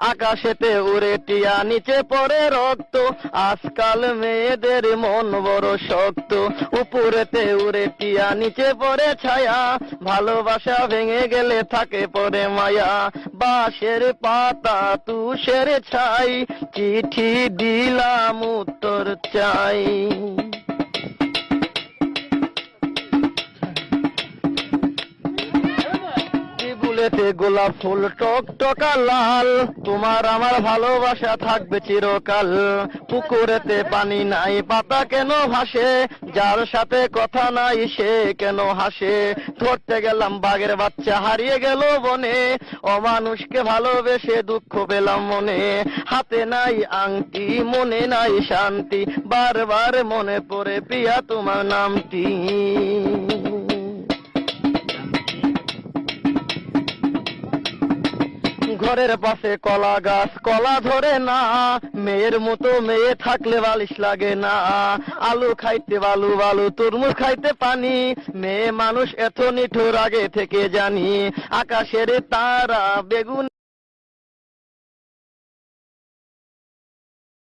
আকাশেতে উড়ে টিয়া নিচে পড়ে রক্ত, আজকাল মেয়েদের মন বড় শক্ত, উপরেতে উড়ে টিয়া নিচে পড়ে ছায়া, ভালোবাসা ভেঙে গেলে থাকে পড়ে মায়া, বাঁশের পাতা তুষের ছাই, চিঠি দিলাম উত্তর চাই। ফুলেতে গোলাপ ফুল টকটকা লাল, তোমার আমার ভালোবাসা থাকবে চিরকাল, পুকুরেতে পানি নাই পাতা কেন ভাসে, যার সাথে কথা নাই সে কেন হাসে, ধরতে গেলাম বাঘের বাচ্চা হারিয়ে গেল বনে, অমানুষকে ভালোবেসে দুঃখ পেলাম মনে, হাতে নাই আংটি মনে নাই শান্তি, বারবার মনে পড়ে প্রিয়া তোমার নামটি। ঘরের পাশে কলা গাছ কলা ধরে না, মেয়ের মতো মেয়ে থাকলে বালিশ লাগে না, আলু খাইতে বালু বালু তরমুজ খাইতে পানি, মেয়ে মানুষ এত নিঠুর আগে থেকে জানি, আকাশের তারা বেগুন